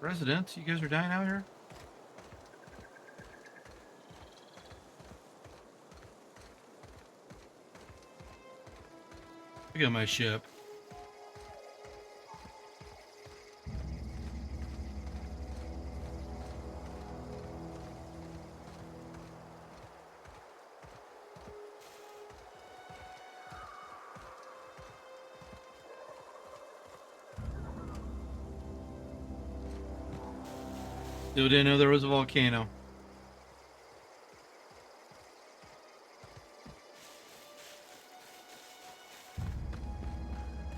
Residents, you guys are dying out here? Look at my ship. Still didn't know there was a volcano.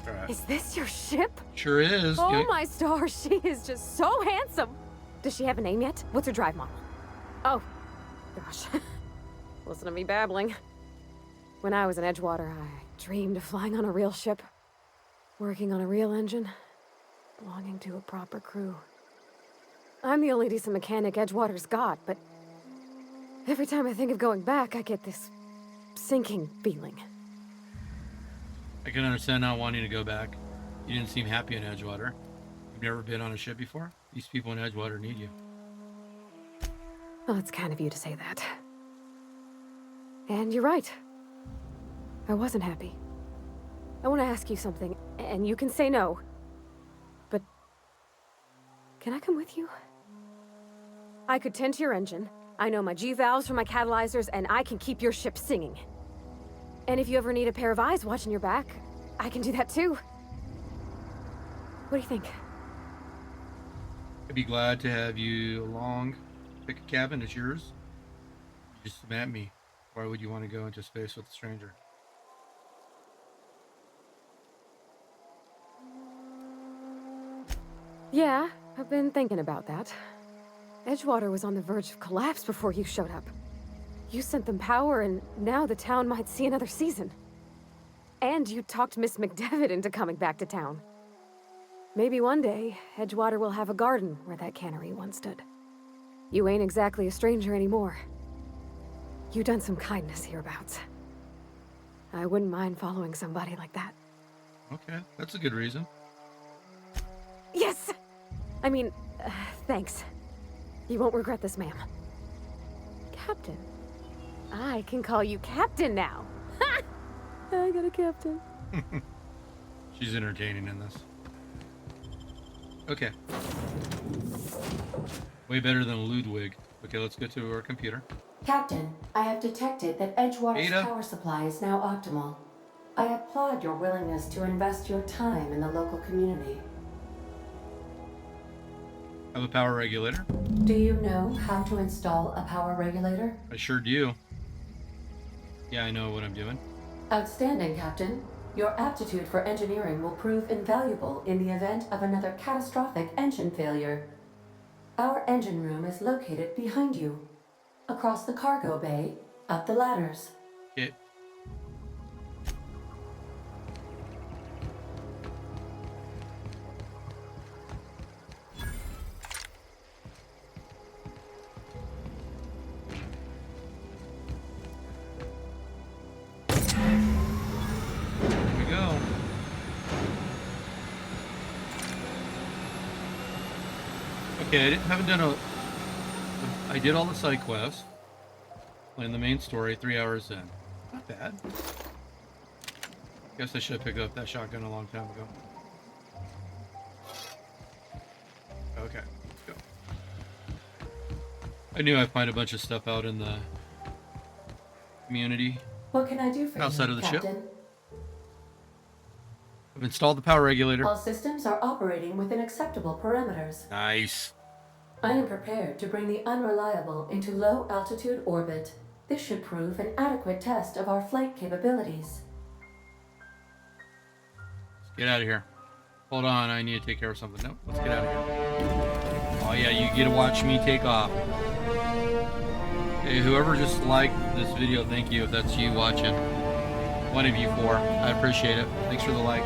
Right. Is this your ship? Sure is. Oh my stars, she is just so handsome. Does she have a name yet? What's her drive model? Oh, gosh. Listen to me babbling. When I was in Edgewater, I dreamed of flying on a real ship, working on a real engine, belonging to a proper crew. I'm the only decent mechanic Edgewater's got, but every time I think of going back, I get this sinking feeling. I can understand not wanting to go back. You didn't seem happy in Edgewater. You've never been on a ship before? These people in Edgewater need you. Well, it's kind of you to say that. And you're right. I wasn't happy. I want to ask you something, and you can say no. But can I come with you? I could tend to your engine. I know my G-valves from my catalyzers, and I can keep your ship singing. And if you ever need a pair of eyes watching your back, I can do that too. What do you think? I'd be glad to have you along. Pick a cabin, it's yours. You just met me. Why would you want to go into space with a stranger? Yeah, I've been thinking about that. Edgewater was on the verge of collapse before you showed up. You sent them power, and now the town might see another season. And you talked Miss McDevitt into coming back to town. Maybe one day, Edgewater will have a garden where that cannery once stood. You ain't exactly a stranger anymore. You done some kindness hereabouts. I wouldn't mind following somebody like that. Okay, that's a good reason. Yes! I mean, thanks. You won't regret this, ma'am. Captain. I can call you Captain now. Ha! I got a captain. She's entertaining in this. Okay. Way better than Ludwig. Okay, let's go to our computer. Captain, I have detected that Edgewater's Ada. power supply is now optimal. I applaud your willingness to invest your time in the local community. I have a power regulator. Do you know how to install a power regulator? I sure do. Yeah, I know what I'm doing. Outstanding, Captain. Your aptitude for engineering will prove invaluable in the event of another catastrophic engine failure. Our engine room is located behind you. Across the cargo bay, up the ladders. Okay. Okay, haven't done I did all the side quests. Playing the main story, 3 hours in. Not bad. Guess I should have picked up that shotgun a long time ago. Okay, let's go. I knew I'd find a bunch of stuff out in the community. What can I do for outside you, of the Captain? ship. I've installed the power regulator. All systems are operating within acceptable parameters. Nice. I am prepared to bring the unreliable into low-altitude orbit. This should prove an adequate test of our flight capabilities. Let's get out of here. Hold on, I need to take care of something. Nope, let's get out of here. Oh yeah, you get to watch me take off. Hey, whoever just liked this video, thank you if that's you watching. One of you four. I appreciate it. Thanks for the like.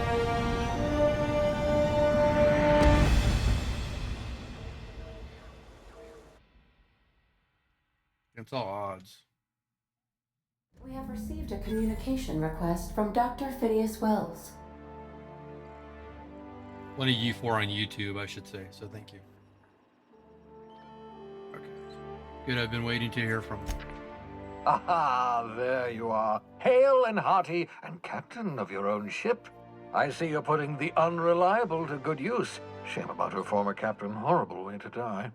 It's all odds. We have received a communication request from Dr. Phineas Wells. One of you four on YouTube, I should say, so thank you. Good, I've been waiting to hear from him. Aha, there you are, hale and hearty, and captain of your own ship. I see you're putting the unreliable to good use. Shame about her former captain, horrible way to die.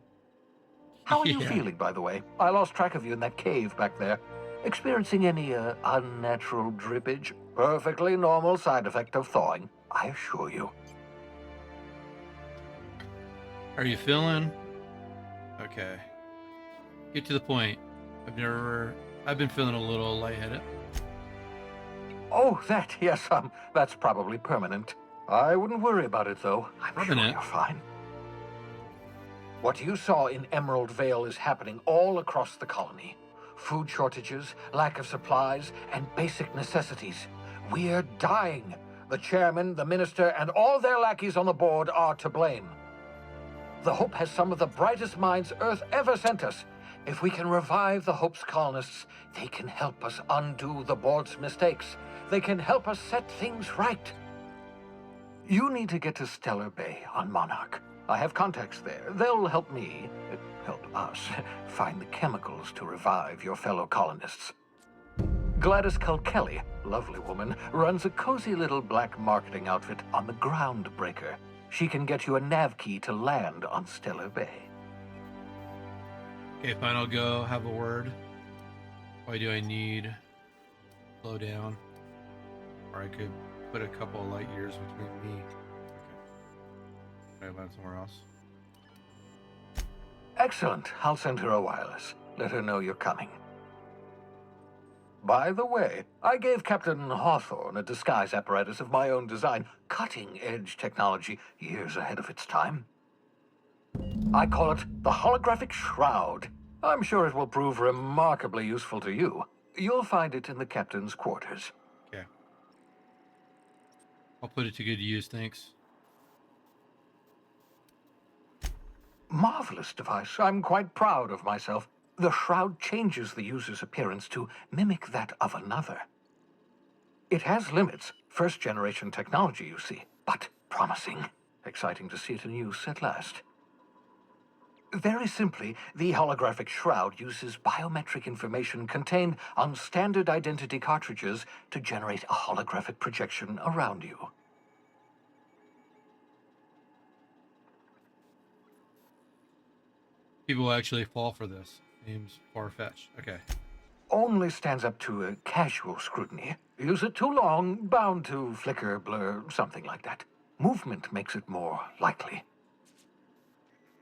How are you Yeah. feeling, by the way? I lost track of you in that cave back there. Experiencing any, unnatural drippage? Perfectly normal side effect of thawing, I assure you. How are you feeling? Okay. Get to the point. I've been feeling a little lightheaded. Oh, that, yes, that's probably permanent. I wouldn't worry about it, though. I'm sure Permanent? you're fine. What you saw in Emerald Vale is happening all across the colony. Food shortages, lack of supplies, and basic necessities. We're dying. The chairman, the minister, and all their lackeys on the board are to blame. The Hope has some of the brightest minds Earth ever sent us. If we can revive the Hope's colonists, they can help us undo the board's mistakes. They can help us set things right. You need to get to Stellar Bay on Monarch. I have contacts there. They'll help us, find the chemicals to revive your fellow colonists. Gladys Culkelly, lovely woman, runs a cozy little black marketing outfit on the Groundbreaker. She can get you a nav key to land on Stellar Bay. Okay, fine, I'll go have a word. Why do I need slow down? Or I could put a couple of light years between me. Okay. I land somewhere else. Excellent. I'll send her a wireless. Let her know you're coming. By the way, I gave Captain Hawthorne a disguise apparatus of my own design, cutting-edge technology, years ahead of its time. I call it the Holographic Shroud. I'm sure it will prove remarkably useful to you. You'll find it in the captain's quarters. Okay. I'll put it to good use, thanks. Marvelous device. I'm quite proud of myself. The shroud changes the user's appearance to mimic that of another. It has limits. First-generation technology, you see, but promising. Exciting to see it in use at last. Very simply, the holographic shroud uses biometric information contained on standard identity cartridges to generate a holographic projection around you. People actually fall for this. Seems far-fetched. Okay. Only stands up to a casual scrutiny. Use it too long, bound to flicker, blur, something like that. Movement makes it more likely.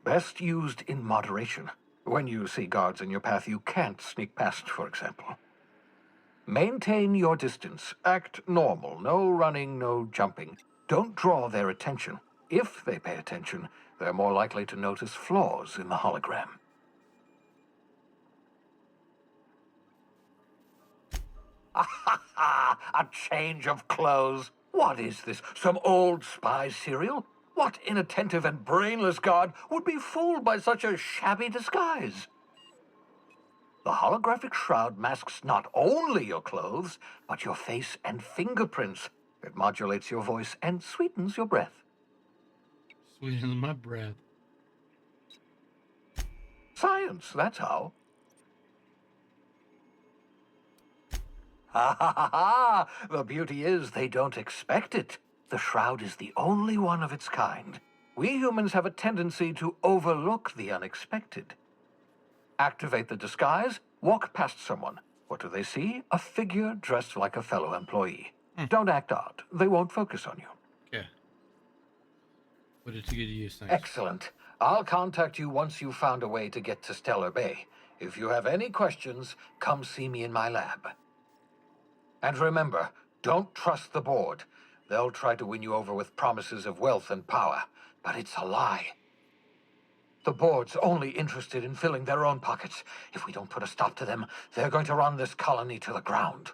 Best used in moderation. When you see guards in your path you can't sneak past, for example. Maintain your distance. Act normal. No running, no jumping. Don't draw their attention. If they pay attention, they're more likely to notice flaws in the hologram. A change of clothes. What is this? Some old spy serial? What inattentive and brainless guard would be fooled by such a shabby disguise? The holographic shroud masks not only your clothes, but your face and fingerprints. It modulates your voice and sweetens your breath. Sweeten my breath. Science, that's how. Ha ha ha ha! The beauty is they don't expect it. The shroud is the only one of its kind. We humans have a tendency to overlook the unexpected. Activate the disguise, walk past someone. What do they see? A figure dressed like a fellow employee. Don't act odd. They won't focus on you. Okay. Put it to good use, thanks. Excellent. I'll contact you once you've found a way to get to Stellar Bay. If you have any questions, come see me in my lab. And remember, don't trust the board. They'll try to win you over with promises of wealth and power, but it's a lie. The board's only interested in filling their own pockets. If we don't put a stop to them, they're going to run this colony to the ground.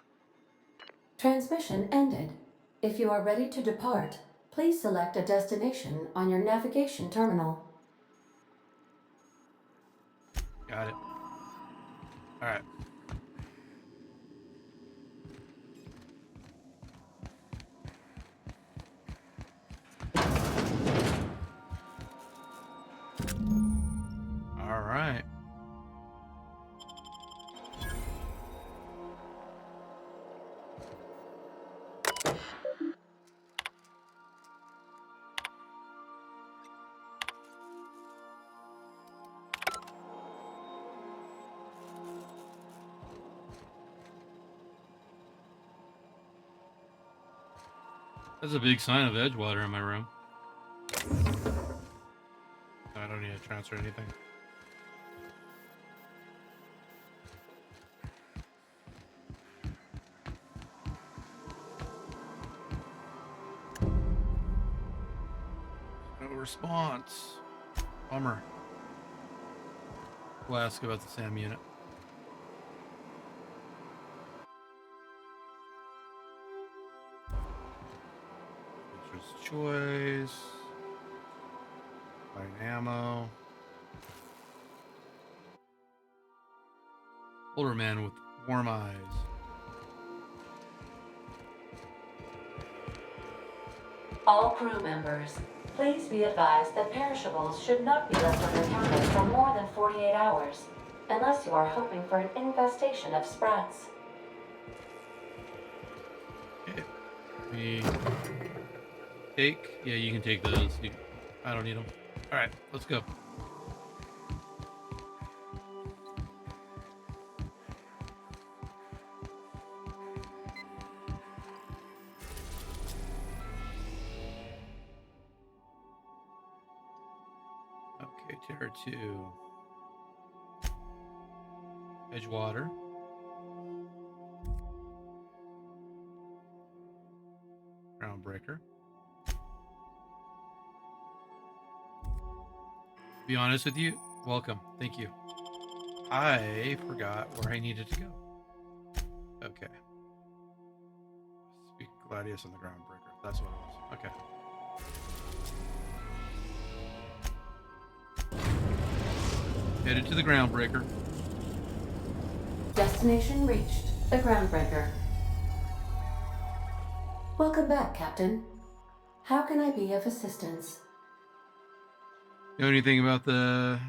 Transmission ended. If you are ready to depart, please select a destination on your navigation terminal. Got it. All right. All right. There's a big sign of Edgewater in my room. I don't need to transfer anything. No response. Bummer. We'll ask about the SAM unit. Features choice. Buying ammo. Older man with warm eyes. All crew members, please be advised that perishables should not be left on your tablet for more than 48 hours, unless you are hoping for an infestation of sprats. Okay. We take. Yeah, you can take those. I don't need them. All right, let's go. Okay, Terra 2. Edgewater. Groundbreaker. To be honest with you, welcome. Thank you. I forgot where I needed to go. Okay. Speak Gladius on the Groundbreaker. That's what it was. Okay. Headed to the Groundbreaker. Destination reached, the Groundbreaker. Welcome back, Captain. How can I be of assistance? Know anything about the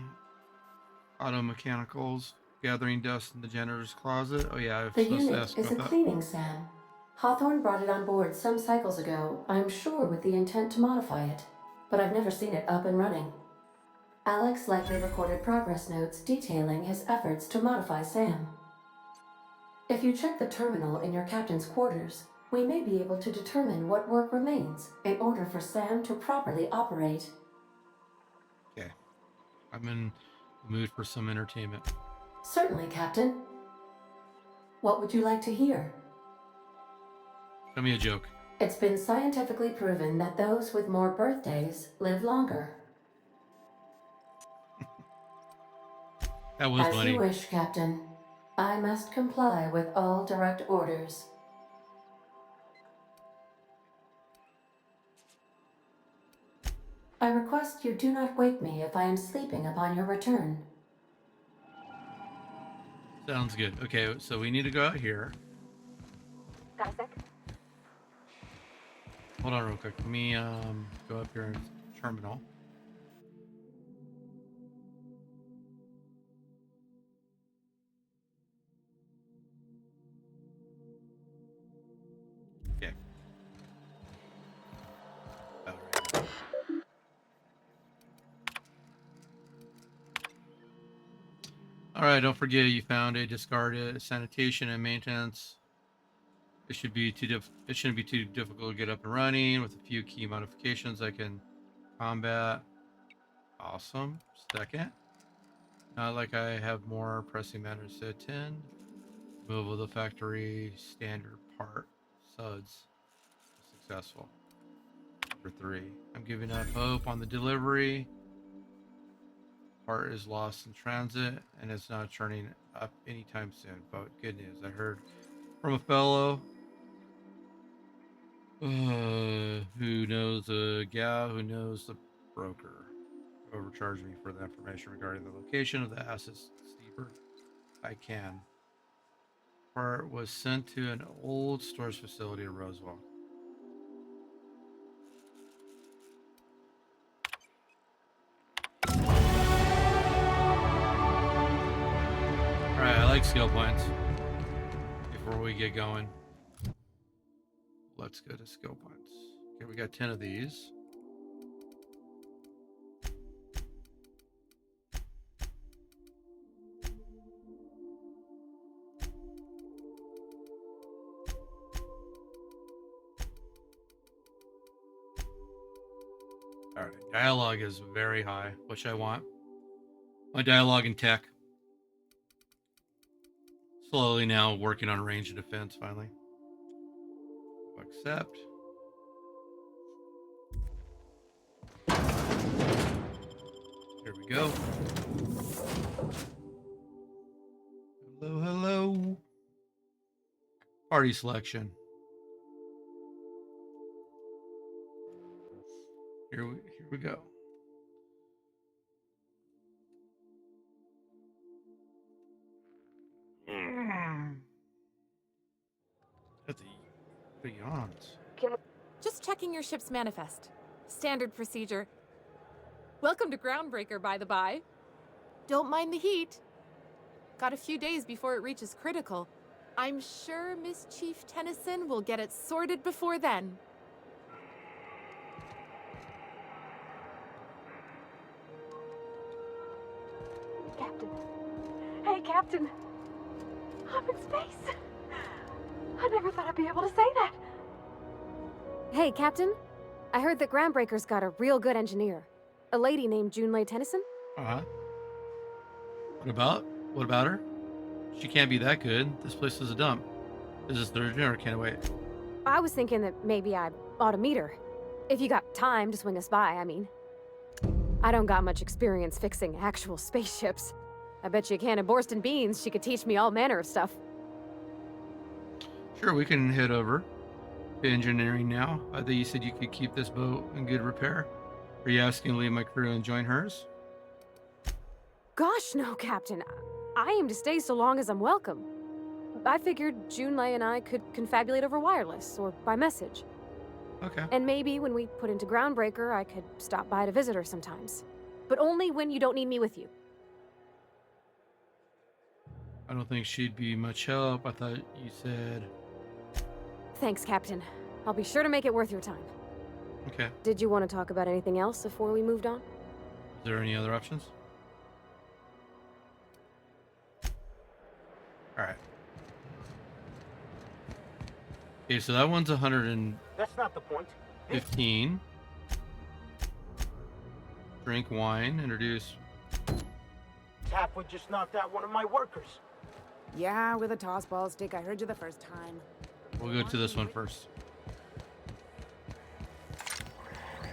auto mechanicals gathering dust in the janitor's closet? Oh yeah, I was The supposed to unit ask is a about that. cleaning SAM. Hawthorne brought it on board some cycles ago, I'm sure with the intent to modify it, but I've never seen it up and running. Alex likely recorded progress notes detailing his efforts to modify SAM. If you check the terminal in your captain's quarters, we may be able to determine what work remains in order for SAM to properly operate. Okay. I'm in the mood for some entertainment. Certainly, Captain. What would you like to hear? Tell me a joke. It's been scientifically proven that those with more birthdays live longer. That was As funny. you wish, Captain. I must comply with all direct orders. I request you do not wake me if I am sleeping upon your return. Sounds good. Okay, so we need to go out here. Got a sec? Hold on real quick. Let me go up here in terminal. Okay. All right. All right, don't forget you found a discarded sanitation and maintenance. It shouldn't be too difficult to get up and running with a few key modifications I can combat. Awesome. Second. Not like I have more pressing matters to attend. Removal of the factory standard part suds. Successful. Number 3. I'm giving up hope on the delivery. Part is lost in transit and it's not turning up anytime soon. But good news, I heard from a fellow who knows a gal who knows the broker. Overcharged me for the information regarding the location of the acid steeper. I can. Part was sent to an old storage facility in Roswell. Alright, I like skill points. Before we get going, let's go to skill points. Okay, we got 10 of these. All right, dialogue is very high, which I want. My dialogue in tech. Slowly now working on range and defense finally. Accept. Here we go. Hello, hello. Party selection. Here we go. That's the yawns. Just checking your ship's manifest. Standard procedure. Welcome to Groundbreaker, by the by. Don't mind the heat. Got a few days before it reaches critical. I'm sure Miss Chief Tennyson will get it sorted before then. Captain. Hey, Captain. I'm in space. I never thought I'd be able to say that. Hey, Captain. I heard that Groundbreaker's got a real good engineer. A lady named Junlei Tennyson. Uh-huh. What about her? She can't be that good. This place is a dump. Is this Thursday or can't wait? I was thinking that maybe I ought to meet her. If you got time to swing us by, I mean. I don't got much experience fixing actual spaceships. I bet you a can of Borston beans she could teach me all manner of stuff. Sure, we can head over to engineering now. I thought you said you could keep this boat in good repair. Are you asking to leave my crew and join hers? Gosh, no, Captain. I aim to stay so long as I'm welcome. I figured Junlei and I could confabulate over wireless or by message. Okay. And maybe when we put into Groundbreaker, I could stop by to visit her sometimes. But only when you don't need me with you. I don't think she'd be much help. I thought you said... Thanks, Captain. I'll be sure to make it worth your time. Okay. Did you want to talk about anything else before we moved on? Is there any other options? All right. Okay, so that one's 115. That's not the point. Drink wine. Introduce. Tapwood just knocked out one of my workers. Yeah, with a toss ball stick. I heard you the first time. We'll go to this one first.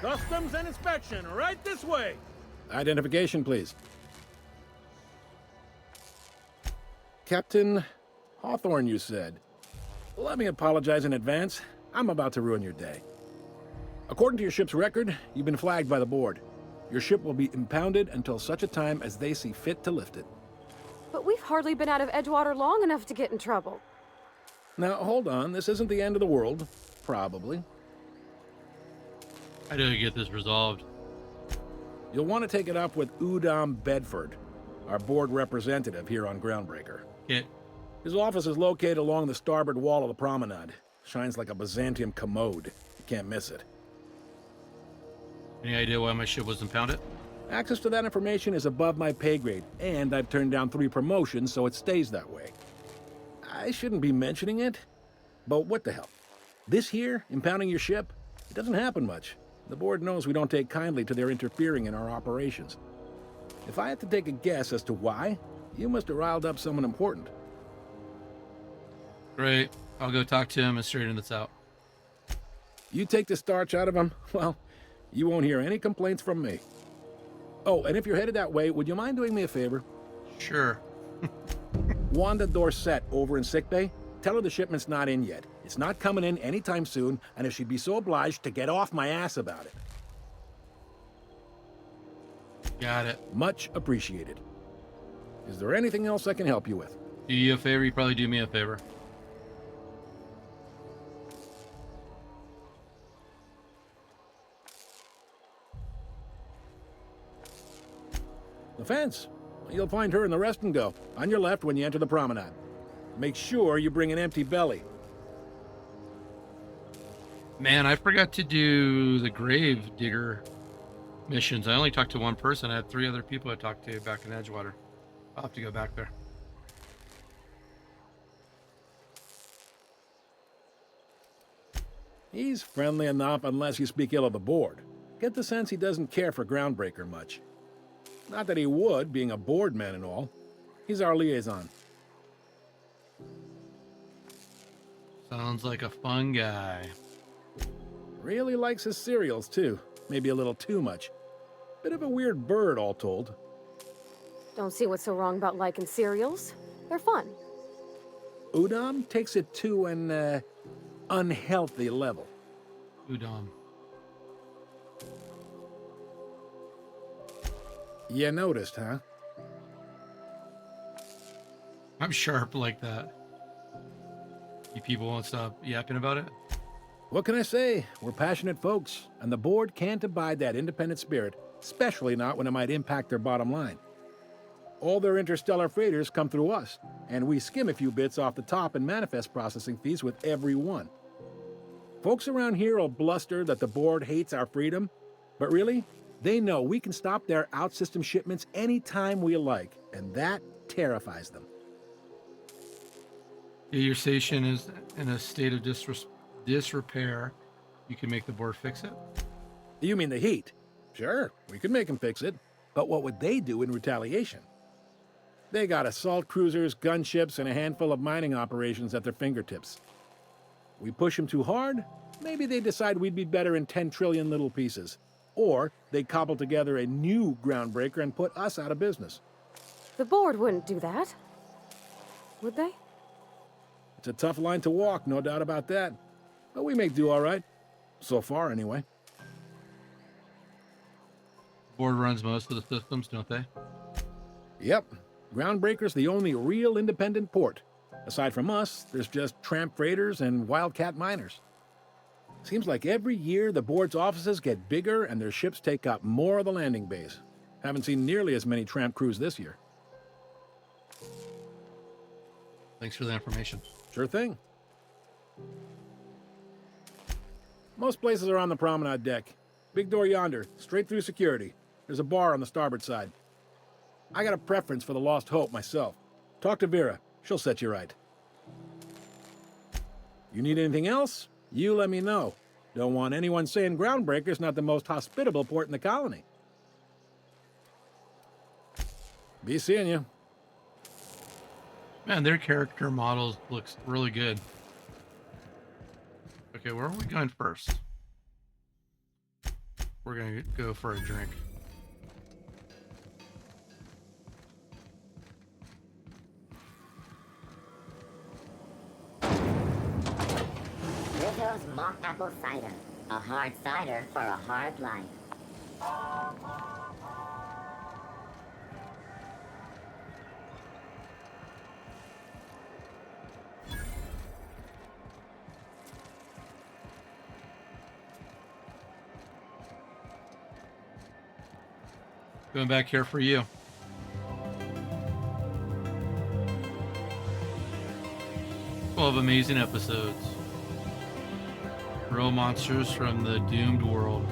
Customs and inspection, right this way. Identification, please. Captain Hawthorne, you said. Let me apologize in advance. I'm about to ruin your day. According to your ship's record, you've been flagged by the board. Your ship will be impounded until such a time as they see fit to lift it. But we've hardly been out of Edgewater long enough to get in trouble. Now, hold on. This isn't the end of the world. Probably. How do I get this resolved? You'll want to take it up with Udom Bedford, our board representative here on Groundbreaker. Okay. His office is located along the starboard wall of the promenade. Shines like a Byzantium commode. You can't miss it. Any idea why my ship was impounded? Access to that information is above my pay grade, and I've turned down 3 promotions, so it stays that way. I shouldn't be mentioning it, but what the hell? This here, impounding your ship, it doesn't happen much. The board knows we don't take kindly to their interfering in our operations. If I had to take a guess as to why, you must have riled up someone important. Great. I'll go talk to him and straighten this out. You take the starch out of him, well, you won't hear any complaints from me. Oh, and if you're headed that way, would you mind doing me a favor? Sure. Wanda Dorset over in sickbay, tell her the shipment's not in yet. It's not coming in anytime soon, and if she'd be so obliged to get off my ass about it. Got it. Much appreciated. Is there anything else I can help you with? Do you a favor? You probably do me a favor. The fence. You'll find her in the rest and go, on your left when you enter the promenade. Make sure you bring an empty belly. Man, I forgot to do the grave digger missions. I only talked to one person. I had 3 other people I talked to back in Edgewater. I'll have to go back there. He's friendly enough unless you speak ill of the board. Get the sense he doesn't care for Groundbreaker much. Not that he would, being a board man and all. He's our liaison. Sounds like a fun guy. Really likes his cereals, too. Maybe a little too much. Bit of a weird bird, all told. Don't see what's so wrong about liking cereals. They're fun. Udom takes it to an, unhealthy level. Udom. You noticed, huh? I'm sharp like that. You people won't stop yapping about it? What can I say? We're passionate folks, and the board can't abide that independent spirit, especially not when it might impact their bottom line. All their interstellar freighters come through us, and we skim a few bits off the top in manifest processing fees with every one. Folks around here will bluster that the board hates our freedom, but really, they know we can stop their out-system shipments anytime we like, and that terrifies them. Yeah, your station is in a state of disrepair. You can make the board fix it? You mean the heat? Sure, we could make them fix it, but what would they do in retaliation? They got assault cruisers, gunships, and a handful of mining operations at their fingertips. We push them too hard, maybe they decide we'd be better in 10 trillion little pieces. Or they cobble together a new Groundbreaker and put us out of business. The board wouldn't do that. Would they? It's a tough line to walk, no doubt about that. But we make do all right. So far, anyway. Board runs most of the systems, don't they? Yep. Groundbreaker's the only real independent port. Aside from us, there's just tramp freighters and wildcat miners. Seems like every year the board's offices get bigger and their ships take up more of the landing bays. Haven't seen nearly as many tramp crews this year. Thanks for the information. Sure thing. Most places are on the promenade deck. Big door yonder, straight through security. There's a bar on the starboard side. I got a preference for the Lost Hope myself. Talk to Vera. She'll set you right. You need anything else? You let me know. Don't want anyone saying Groundbreaker's not the most hospitable port in the colony. Be seeing you. Man, their character models looks really good. Okay, where are we going first? We're gonna go for a drink. Rizzo's mock apple cider. A hard cider for a hard life. Going back here for you. Twelve amazing episodes. Real monsters from the doomed world.